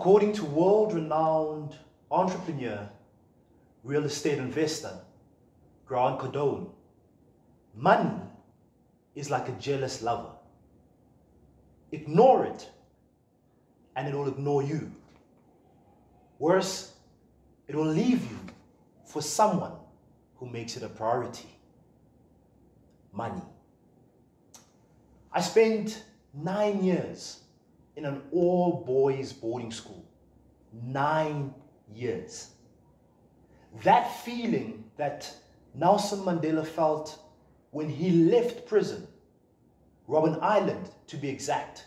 According to world-renowned entrepreneur, real estate investor, Grant Cardone, money is like a jealous lover. Ignore it, and it will ignore you. Worse, it will leave you for someone who makes it a priority. Money. I spent 9 years in an all-boys boarding school. 9 years. That feeling that Nelson Mandela felt when he left prison, Robben Island to be exact,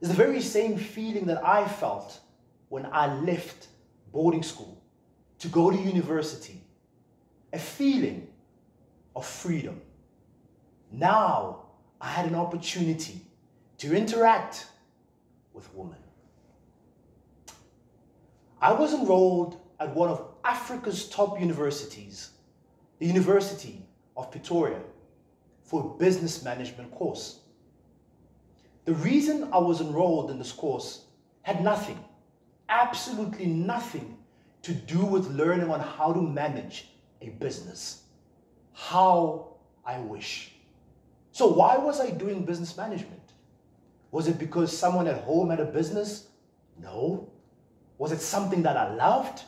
is the very same feeling that I felt when I left boarding school to go to university. A feeling of freedom. Now I had an opportunity to interact with women. I was enrolled at one of Africa's top universities, the University of Pretoria, for a business management course. The reason I was enrolled in this course had nothing, absolutely nothing to do with learning on how to manage a business. How I wish. So why was I doing business management? Was it because someone at home had a business? No. Was it something that I loved?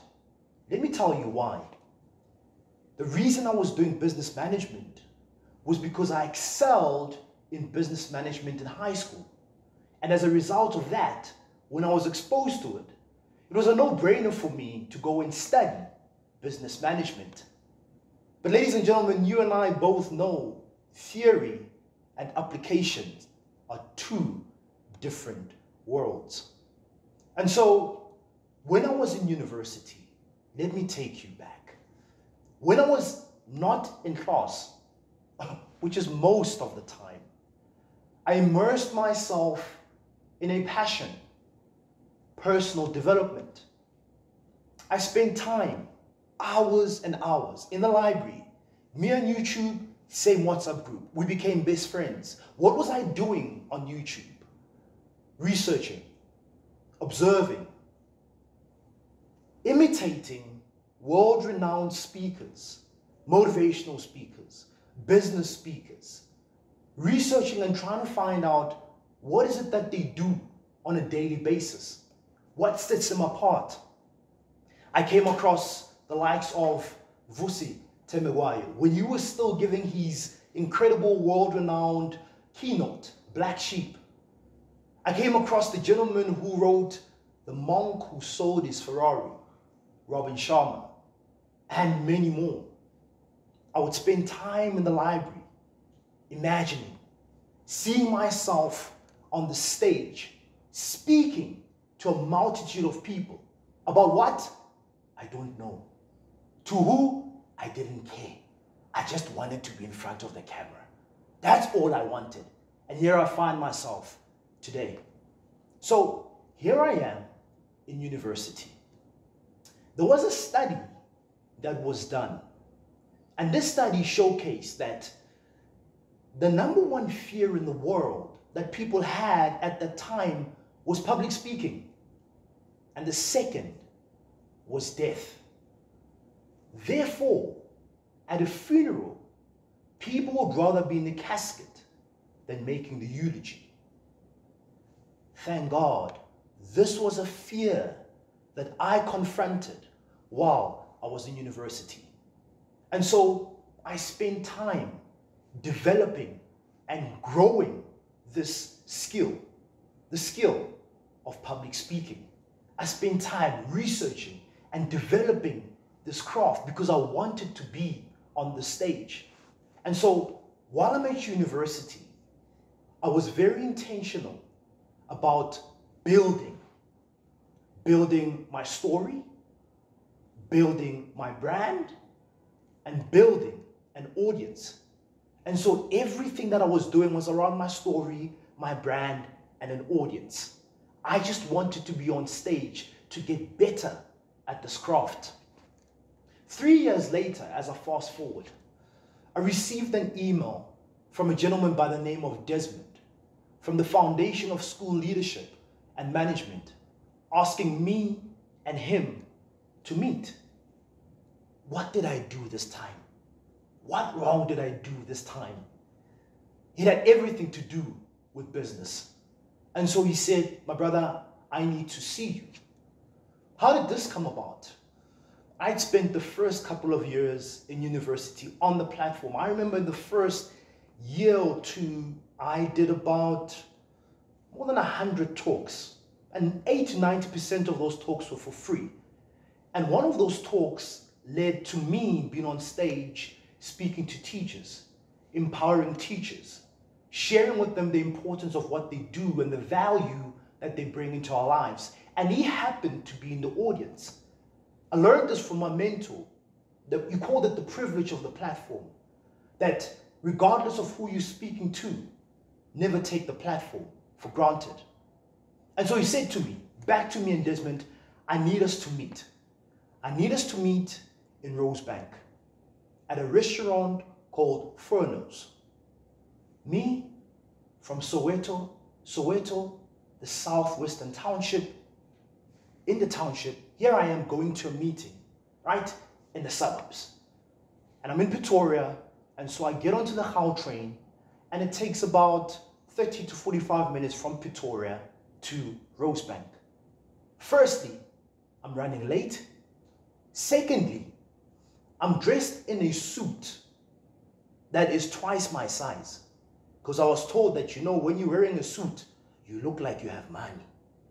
Let me tell you why. The reason I was doing business management was because I excelled in business management in high school. And as a result of that, when I was exposed to it, it was a no-brainer for me to go and study business management. But ladies and gentlemen, you and I both know theory and applications are two different worlds. And so, when I was in university, let me take you back. When I was not in class, which is most of the time, I immersed myself in a passion, personal development. I spent time, hours and hours, in the library. Me on YouTube, same WhatsApp group. We became best friends. What was I doing on YouTube? Researching, observing, imitating world-renowned speakers, motivational speakers, business speakers, researching and trying to find out what is it that they do on a daily basis, what sets them apart. I came across the likes of Vusi Temegwayo when he was still giving his incredible world-renowned keynote, Black Sheep. I came across the gentleman who wrote The Monk Who Sold His Ferrari, Robin Sharma, and many more. I would spend time in the library, imagining, seeing myself on the stage, speaking to a multitude of people. About what? I don't know. To who? I didn't care. I just wanted to be in front of the camera. That's all I wanted. And here I find myself today. So here I am in university. There was a study that was done. And this study showcased that the #1 fear in the world that people had at that time was public speaking. And the second was death. Therefore, at a funeral, people would rather be in the casket than making the eulogy. Thank God, this was a fear that I confronted while I was in university. And so I spent time developing and growing this skill, the skill of public speaking. I spent time researching and developing this craft because I wanted to be on the stage. And so while I'm at university, I was very intentional about building my story, building my brand, and building an audience. And so everything that I was doing was around my story, my brand, and an audience. I just wanted to be on stage to get better at this craft. 3 years later, as I fast forward, I received an email from a gentleman by the name of Desmond from the Foundation of School Leadership and Management. asking me and him to meet. What did I do this time? What wrong did I do this time? It had everything to do with business. And so he said, my brother, I need to see you. How did this come about? I'd spent the first couple of years in university on the platform. I remember the first year or two, I did about more than 100 talks. And 80 to 90% of those talks were for free. And one of those talks led to me being on stage, speaking to teachers, empowering teachers, sharing with them the importance of what they do and the value that they bring into our lives. And he happened to be in the audience. I learned this from my mentor. You called it the privilege of the platform. That regardless of who you're speaking to, never take the platform for granted. And so he said to me, back to me and Desmond, I need us to meet. I need us to meet in Rosebank at a restaurant called Furnos. Me from Soweto, the southwestern township, in the township, here I am going to a meeting, right, in the suburbs. And I'm in Pretoria, and so I get onto the Gautrain, and it takes about 30 to 45 minutes from Pretoria to Rosebank. Firstly, I'm running late. Secondly, I'm dressed in a suit that is twice my size. Because I was told that, you know, when you're wearing a suit, you look like you have money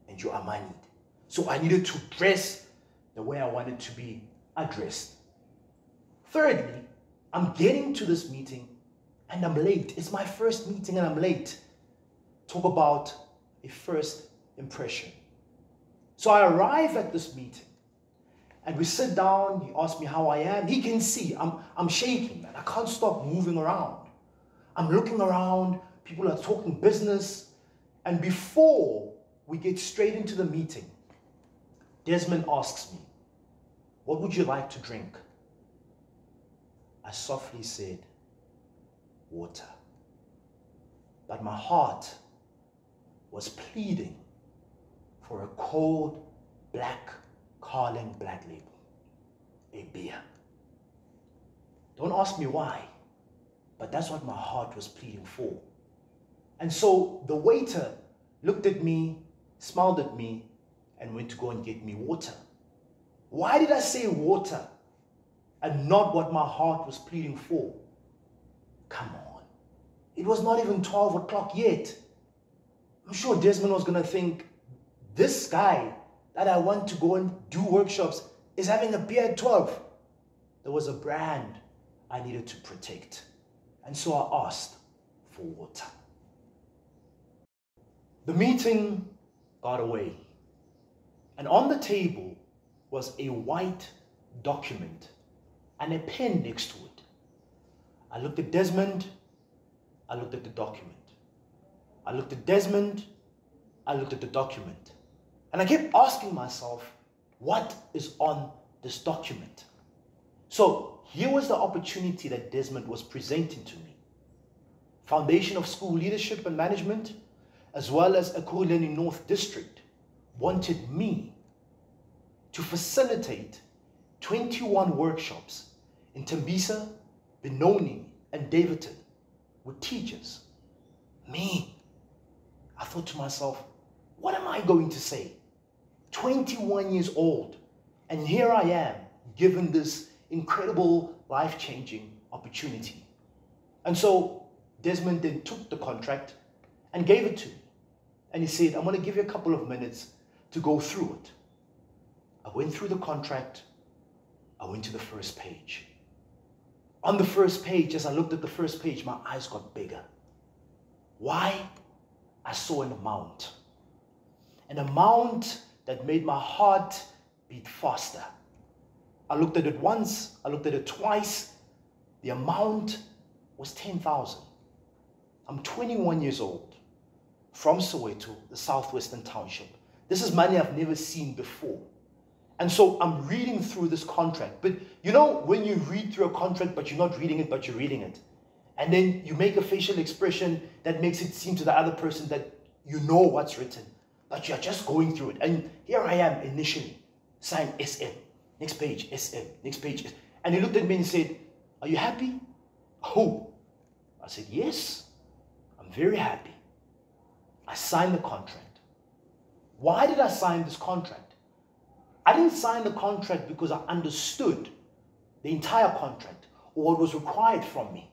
and you are moneyed. So I needed to dress the way I wanted to be addressed. Thirdly, I'm getting to this meeting and I'm late. It's my first meeting and I'm late. Talk about a first impression. So I arrive at this meeting and we sit down. He asks me how I am. He can see I'm shaking, man. I can't stop moving around. I'm looking around. People are talking business. And before we get straight into the meeting, Desmond asks me, what would you like to drink? I softly said, water. But my heart was pleading for a cold, black, Carling Black Label, a beer. Don't ask me why, but that's what my heart was pleading for. And so the waiter looked at me, smiled at me, and went to go and get me water. Why did I say water and not what my heart was pleading for? Come on. It was not even 12 o'clock yet. I'm sure Desmond was going to think, this guy that I want to go and do workshops is having a beer at 12. There was a brand I needed to protect. And so I asked for water. The meeting got away. And on the table was a white document and a pen next to it. I looked at Desmond. I looked at the document. I looked at Desmond. I looked at the document. And I kept asking myself, what is on this document? So here was the opportunity that Desmond was presenting to me. Foundation of School Leadership and Management, as well as Ekurhuleni North District, wanted me to facilitate 21 workshops in Tembisa, Benoni, and Davidton with teachers. Me. I thought to myself, what am I going to say? 21 years old, and here I am, given this incredible, life-changing opportunity. And so Desmond then took the contract and gave it to me. And he said, I'm going to give you a couple of minutes to go through it. I went through the contract. I went to the first page. On the first page, as I looked at the first page, my eyes got bigger. Why? I saw an amount. An amount that made my heart beat faster. I looked at it once. I looked at it twice. The amount was 10,000. I'm 21 years old, from Soweto, the southwestern township. This is money I've never seen before. And so I'm reading through this contract. But you know, when you read through a contract, but you're not reading it, but you're reading it. And then you make a facial expression that makes it seem to the other person that you know what's written. but you're just going through it. And here I am initially, sign SM, next page, SM, next page. And he looked at me and said, are you happy? Oh, I said, yes, I'm very happy. I signed the contract. Why did I sign this contract? I didn't sign the contract because I understood the entire contract or what was required from me.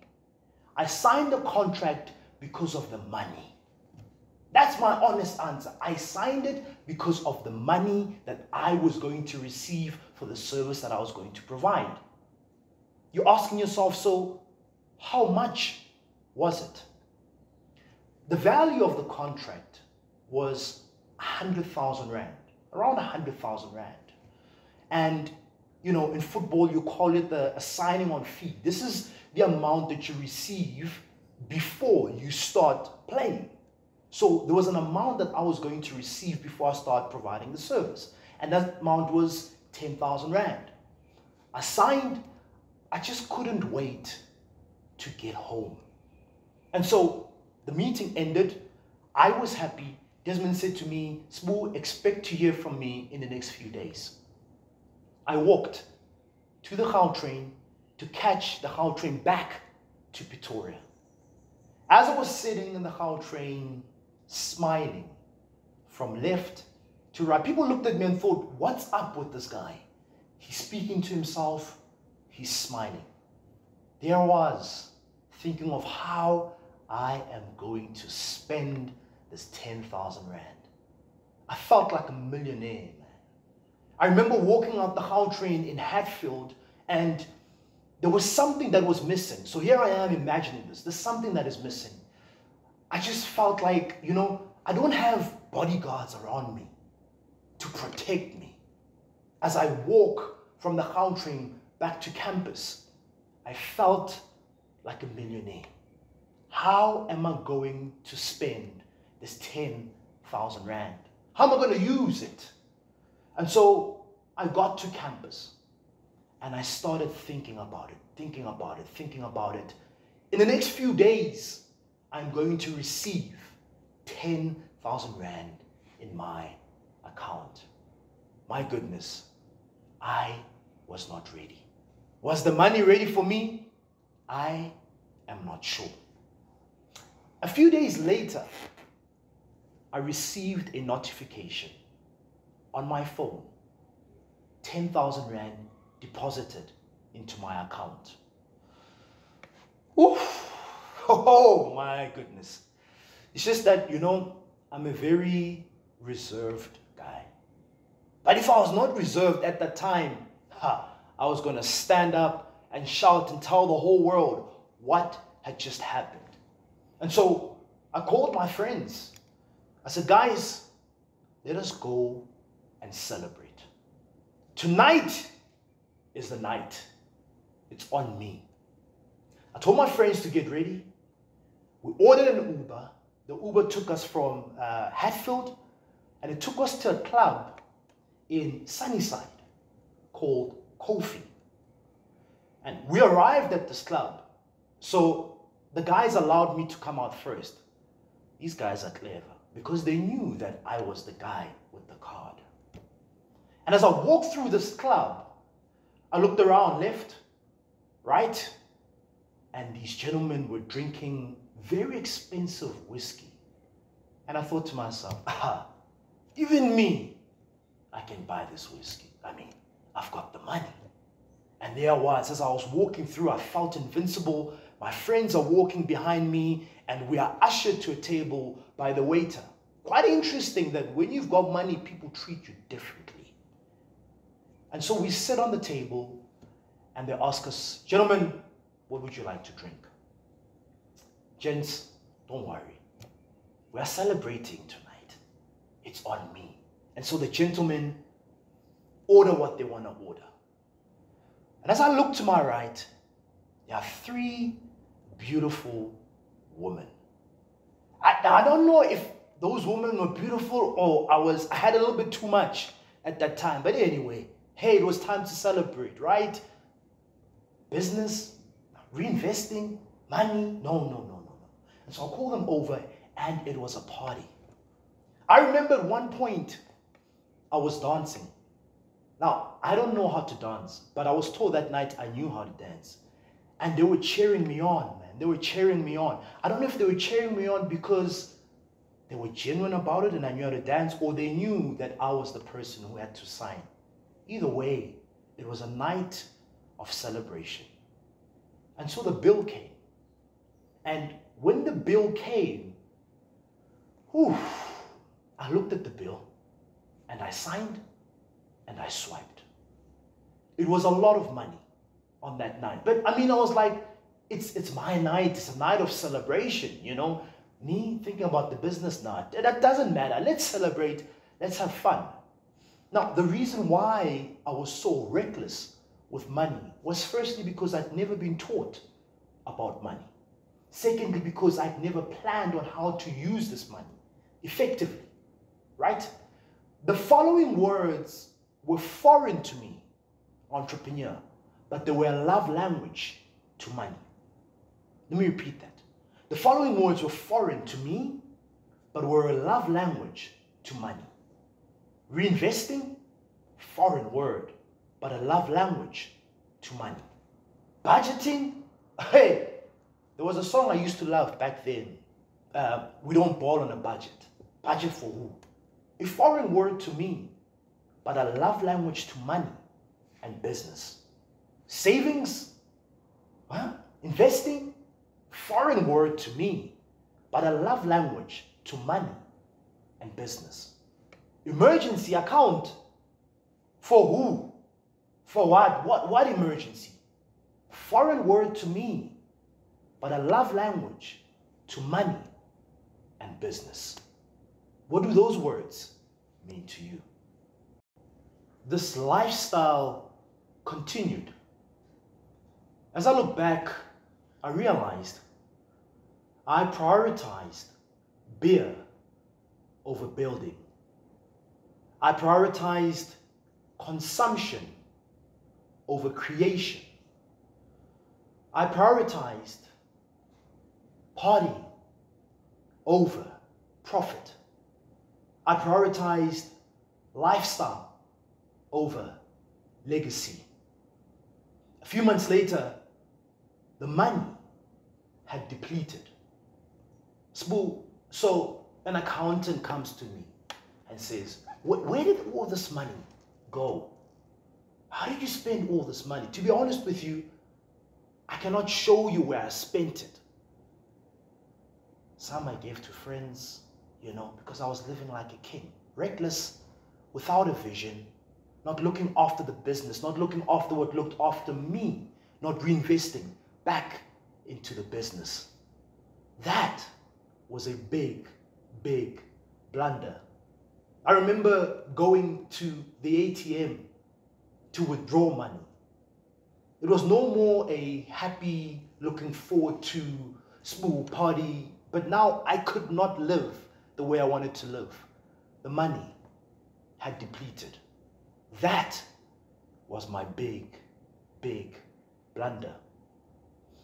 I signed the contract because of the money. That's my honest answer. I signed it because of the money that I was going to receive for the service that I was going to provide. You're asking yourself, so how much was it? The value of the contract was 100,000 Rand, around 100,000 Rand. And, you know, in football, you call it a signing on fee. This is the amount that you receive before you start playing. So there was an amount that I was going to receive before I started providing the service. And that amount was 10,000 Rand. I signed. I just couldn't wait to get home. And so the meeting ended. I was happy. Desmond said to me, Sbu, expect to hear from me in the next few days. I walked to the Gautrain to catch the Gautrain back to Pretoria. As I was sitting in the Gautrain, smiling from left to right, people looked at me and thought, what's up with this guy? He's speaking to himself, he's smiling. There I was, thinking of how I am going to spend this 10,000 Rand. I felt like a millionaire, man. I remember walking out the Gautrain in Hatfield, and there was something that was missing. So here I am imagining this. There's something that is missing. I just felt like, you know, I don't have bodyguards around me to protect me. As I walk from the Gautrain back to campus, I felt like a millionaire. How am I going to spend this 10,000 Rand? How am I going to use it? And so I got to campus and I started thinking about it. In the next few days, I'm going to receive 10,000 Rand in my account. My goodness, I was not ready. Was the money ready for me? I am not sure. A few days later, I received a notification on my phone, 10,000 Rand deposited into my account. Oof. Oh my goodness. It's just that, you know, I'm a very reserved guy. But if I was not reserved at that time, I was going to stand up and shout and tell the whole world what had just happened. And so I called my friends. I said, guys, let us go and celebrate. Tonight is the night. It's on me. I told my friends to get ready. We ordered an Uber. The Uber took us from Hatfield, and it took us to a club in Sunnyside called Kofi. And we arrived at this club. So the guys allowed me to come out first. These guys are clever because they knew that I was the guy with the card. And as I walked through this club, I looked around left, right, and these gentlemen were drinking very expensive whiskey. And I thought to myself, even me, I can buy this whiskey. I mean, I've got the money. And there I was, as I was walking through, I felt invincible. My friends are walking behind me, and we are ushered to a table by the waiter. Quite interesting that when you've got money, people treat you differently. And so we sit on the table, and they ask us, gentlemen, what would you like to drink? Gents, don't worry. We are celebrating tonight. It's on me. And so the gentlemen order what they want to order. And as I look to my right, there are three beautiful women. I don't know if those women were beautiful or I had a little bit too much at that time. But anyway, hey, it was time to celebrate, right? Business, reinvesting, money, no. And so I called them over, and it was a party. I remember at one point I was dancing. Now, I don't know how to dance, but I was told that night I knew how to dance. And they were cheering me on, man. They were cheering me on. I don't know if they were cheering me on because they were genuine about it and I knew how to dance, or they knew that I was the person who had to sign. Either way, it was a night of celebration. And so the bill came. And when the bill came, I looked at the bill and I signed and I swiped. It was a lot of money on that night. But I mean, I was like, it's my night. It's a night of celebration, you know. Me thinking about the business now, that doesn't matter. Let's celebrate. Let's have fun. Now, the reason why I was so reckless with money was firstly because I'd never been taught about money. Secondly, because I'd never planned on how to use this money effectively, right? The following words were foreign to me, entrepreneur, but they were a love language to money. Let me repeat that. The following words were foreign to me, but were a love language to money. Reinvesting, foreign word, but a love language to money. Budgeting, hey, there was a song I used to love back then. We don't ball on a budget. Budget for who? A foreign word to me, but a love language to money and business. Savings, investing, foreign word to me, but a love language to money and business. Emergency account, for who? For what? What emergency? Foreign word to me, but a love language to money and business. What do those words mean to you? This lifestyle continued. As I look back, I realized I prioritized beer over building. I prioritized consumption over creation. I prioritized partying over profit. I prioritized lifestyle over legacy. A few months later, the money had depleted. So an accountant comes to me and says, where did all this money go? How did you spend all this money? To be honest with you, I cannot show you where I spent it. Some I gave to friends, because I was living like a king. Reckless, without a vision, not looking after the business, not looking after what looked after me, not reinvesting back into the business. That was a big, big blunder. I remember going to the ATM to withdraw money. It was no more a happy, looking forward to small party, but now I could not live the way I wanted to live. The money had depleted. That was my big, big blunder.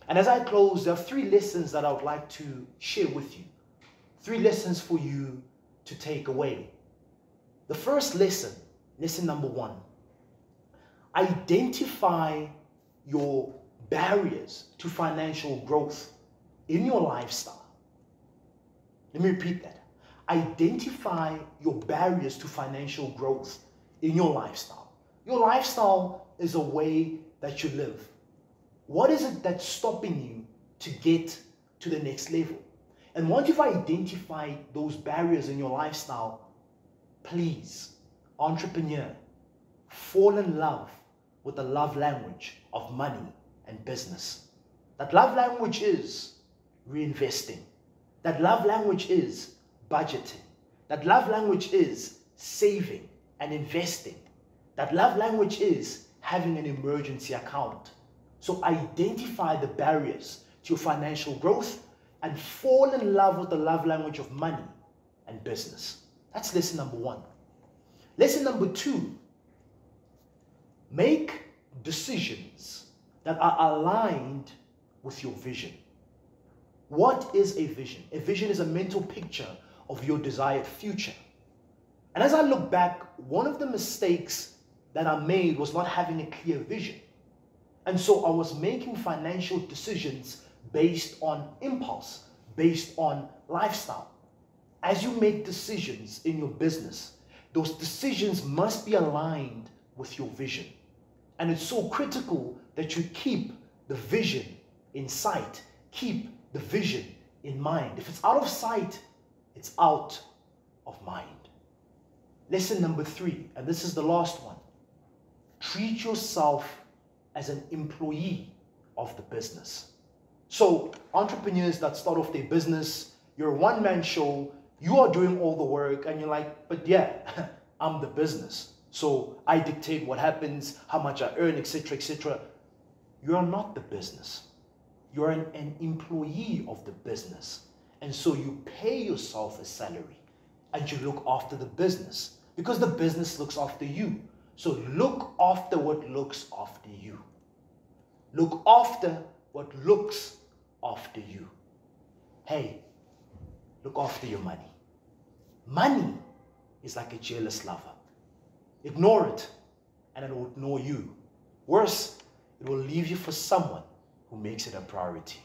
And as I close, there are 3 lessons that I would like to share with you. 3 lessons for you to take away. The first lesson, lesson number 1, identify your barriers to financial growth in your lifestyle. Let me repeat that. Identify your barriers to financial growth in your lifestyle. Your lifestyle is a way that you live. What is it that's stopping you to get to the next level? And once you've identified those barriers in your lifestyle, please, entrepreneur, fall in love with the love language of money and business. That love language is reinvesting. That love language is budgeting. That love language is saving and investing. That love language is having an emergency account. So identify the barriers to your financial growth and fall in love with the love language of money and business. That's lesson number 1. Lesson number 2, make decisions that are aligned with your vision. What is a vision? A vision is a mental picture of your desired future. And as I look back, one of the mistakes that I made was not having a clear vision. And so I was making financial decisions based on impulse, based on lifestyle. As you make decisions in your business, those decisions must be aligned with your vision. And it's so critical that you keep the vision in sight, keep the vision in mind. If it's out of sight, it's out of mind. Lesson number 3, and this is the last one. Treat yourself as an employee of the business. So entrepreneurs that start off their business, you're a one-man show, you are doing all the work, and you're like, but yeah, I'm the business. So I dictate what happens, how much I earn, etc., etc. You're not the business. You're an employee of the business. And so you pay yourself a salary and you look after the business because the business looks after you. So look after what looks after you. Look after what looks after you. Hey, look after your money. Money is like a jealous lover. Ignore it and it will ignore you. Worse, it will leave you for someone who makes it a priority.